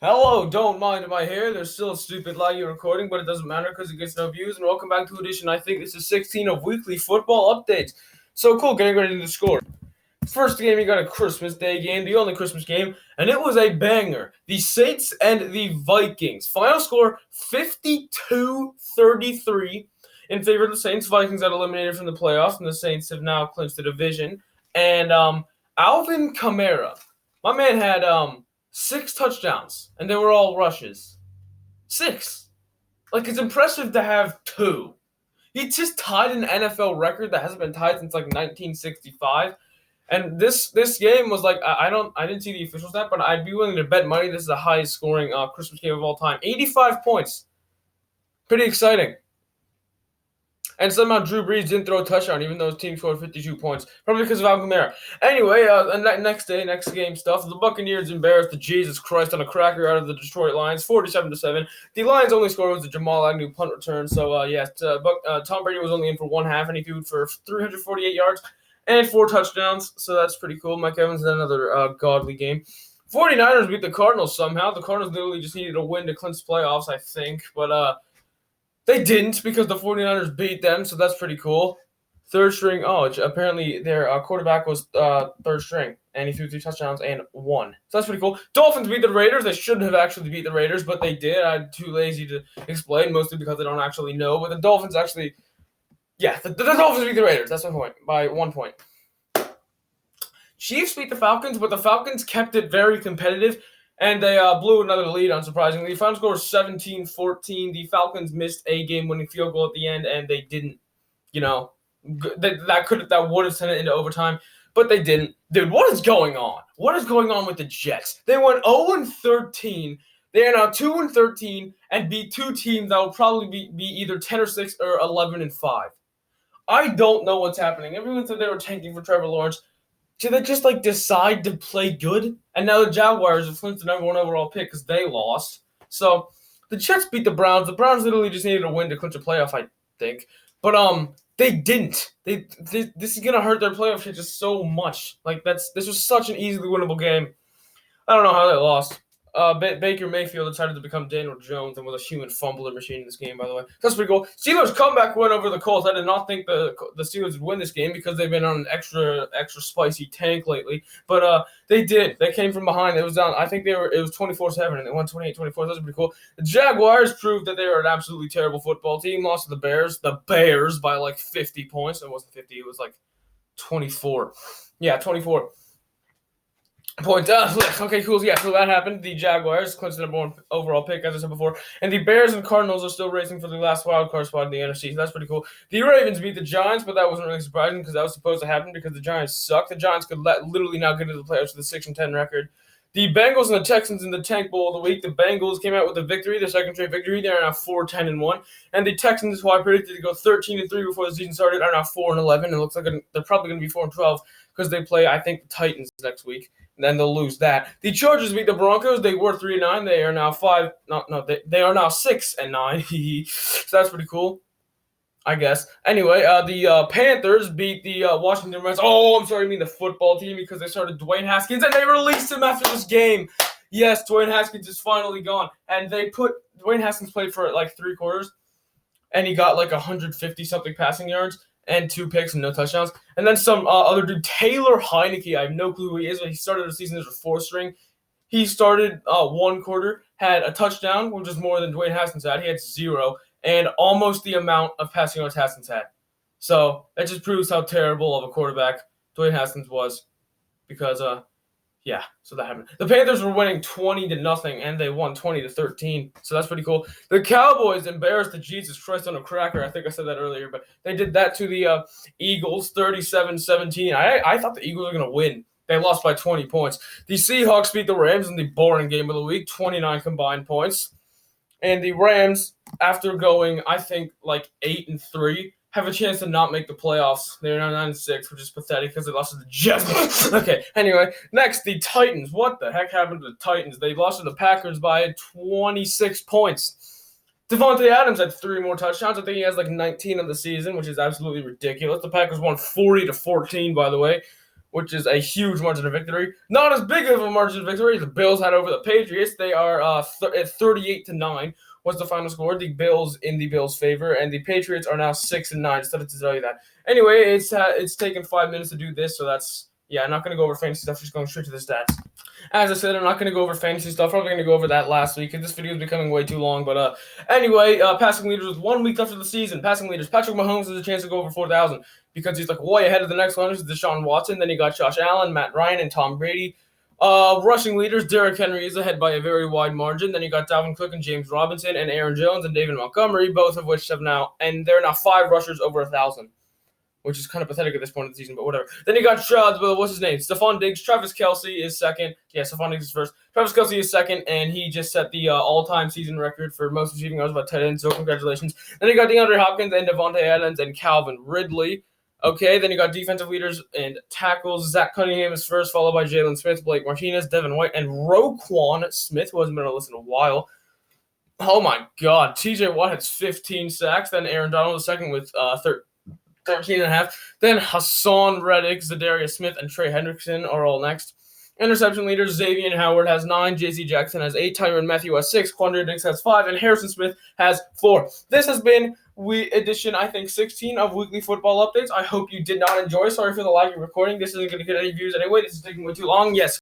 Hello, don't mind my hair. There's still a stupid laggy recording, but it doesn't matter because it gets no views. And welcome back to edition, I think this is 16 of weekly football updates. So cool, getting ready to score. First game, you got a Christmas Day game, the only Christmas game, and it was a banger. The Saints and the Vikings. Final score 52-33 in favor of the Saints. Vikings got eliminated from the playoffs, and the Saints have now clinched the division. And Alvin Kamara, my man had 6 touchdowns, and they were all rushes. 6. Like, it's impressive to have 2. He just tied an NFL record that hasn't been tied since like 1965. And this game was like I didn't see the official stat, but I'd be willing to bet money this is the highest scoring Christmas game of all time. 85 points. Pretty exciting. And somehow Drew Brees didn't throw a touchdown, even though his team scored 52 points. Probably because of Alvin Kamara. Anyway, next game stuff. The Buccaneers embarrassed the Jesus Christ on a cracker out of the Detroit Lions, 47-7. The Lions' only score was the Jamal Agnew punt return. So, Tom Brady was only in for one half, and he threw for 348 yards and 4 touchdowns. So that's pretty cool. Mike Evans had another godly game. 49ers beat the Cardinals somehow. The Cardinals literally just needed a win to clinch playoffs, I think. But they didn't because the 49ers beat them, so that's pretty cool. Third string, apparently their quarterback was third string, and he threw 3 touchdowns and 1. So that's pretty cool. Dolphins beat the Raiders. They shouldn't have actually beat the Raiders, but they did. I'm too lazy to explain, mostly because I don't actually know. But the Dolphins actually, the Dolphins beat the Raiders. That's my point, by 1 point. Chiefs beat the Falcons, but the Falcons kept it very competitive. And they blew another lead, unsurprisingly. The final score was 17-14. The Falcons missed a game-winning field goal at the end, and they didn't, that would have sent it into overtime, but they didn't. Dude, what is going on? What is going on with the Jets? They went 0-13. They are now 2-13 and beat 2 teams that will probably be either 10-6 or 11-5. I don't know what's happening. Everyone said they were tanking for Trevor Lawrence. Did they just decide to play good? And now the Jaguars have clinched the number 1 overall pick because they lost. So the Jets beat the Browns. The Browns literally just needed a win to clinch a playoff, I think. But they didn't. This is gonna hurt their playoff chances so much. This was such an easily winnable game. I don't know how they lost. Baker Mayfield decided to become Daniel Jones and was a human fumbler machine in this game, by the way. That's pretty cool. Steelers comeback win over the Colts. I did not think the Steelers would win this game because they've been on an extra spicy tank lately. But they did. They came from behind. It was down. I think it was 24-7, and they won 28-24. That's pretty cool. The Jaguars proved that they are an absolutely terrible football team. Lost to the Bears. The Bears by 50 points. It wasn't 50. It was 24. Yeah, 24. Point. Okay, cool. Yeah, so that happened. The Jaguars clinched the number 1 overall pick, as I said before. And the Bears and Cardinals are still racing for the last wild card spot in the NFC, so that's pretty cool. The Ravens beat the Giants, but that wasn't really surprising because that was supposed to happen because the Giants suck. The Giants could literally now get into the playoffs with a 6-10 record. The Bengals and the Texans in the tank bowl of the week. The Bengals came out with a victory, their second straight victory. They are now 4-10-1. And the Texans, who I predicted to go 13-3 before the season started, are now 4-11. And it looks like they're probably going to be 4-12 because they play, I think, the Titans next week. Then they'll lose that. The Chargers beat the Broncos. They were 3-9. They are now they are now 6-9. So that's pretty cool, I guess. Anyway, the Panthers beat the Washington Redskins. Oh, I'm sorry, I mean the football team because they started Dwayne Haskins and they released him after this game. Yes, Dwayne Haskins is finally gone, and Dwayne Haskins played for 3 quarters, and he got 150 something passing yards and 2 picks and no touchdowns. And then some other dude, Taylor Heineke. I have no clue who he is, but he started the season as a 4th string. He started 1 quarter, had a touchdown, which is more than Dwayne Haskins had. He had 0, and almost the amount of passing yards Haskins had. So that just proves how terrible of a quarterback Dwayne Haskins was because so that happened. The Panthers were winning 20-0, and they won 20-13. So that's pretty cool. The Cowboys embarrassed the Jesus Christ on a cracker. I think I said that earlier, but they did that to the Eagles, 37-17. I thought the Eagles were going to win. They lost by 20 points. The Seahawks beat the Rams in the boring game of the week, 29 combined points. And the Rams, after going, I think, 8-3, have a chance to not make the playoffs. They're now 9-6, which is pathetic because they lost to the Jets. Okay, anyway, next, the Titans. What the heck happened to the Titans? They lost to the Packers by 26 points. Devontae Adams had 3 more touchdowns. I think he has 19 of the season, which is absolutely ridiculous. The Packers won 40-14, by the way, which is a huge margin of victory. Not as big of a margin of victory as the Bills had over the Patriots. They are at 38-9 was the final score. The Bills in the Bills' favor, and the Patriots are now 6-9. Just to tell you that. Anyway, it's taken 5 minutes to do this, so that's I'm not gonna go over fantasy stuff. Just going straight to the stats. As I said, I'm not going to go over fantasy stuff. Probably going to go over that last week, because this video is becoming way too long. But anyway, passing leaders with 1 week left of the season. Passing leaders, Patrick Mahomes has a chance to go over 4,000 because he's like way ahead of the next one. This is Deshaun Watson. Then you got Josh Allen, Matt Ryan, and Tom Brady. Rushing leaders, Derrick Henry is ahead by a very wide margin. Then you got Dalvin Cook and James Robinson and Aaron Jones and David Montgomery, both of which have now, and they're now 5 rushers over 1,000. Which is kind of pathetic at this point in the season, but whatever. Then you got what's his name? Stephon Diggs. Travis Kelce is second. Yeah, Stephon Diggs is first. Travis Kelce is second, and he just set the all-time season record for most receiving yards by tight end, so congratulations. Then you got DeAndre Hopkins and Devontae Adams and Calvin Ridley. Okay, then you got defensive leaders and tackles. Zach Cunningham is first, followed by Jalen Smith, Blake Martinez, Devin White, and Roquan Smith, who hasn't been on the list in a while. Oh my God. TJ Watt has 15 sacks. Then Aaron Donald is second with 13.5. Then Hassan Reddick, Zadarius Smith, and Trey Hendrickson are all next. Interception leaders, Xavier Howard has 9, J.C. Jackson has 8, Tyrann Mathieu has 6, Quandre Diggs has 5, and Harrison Smith has 4. This has been edition, I think, 16 of Weekly Football Updates. I hope you did not enjoy. Sorry for the laggy recording. This isn't going to get any views anyway. This is taking way too long. Yes.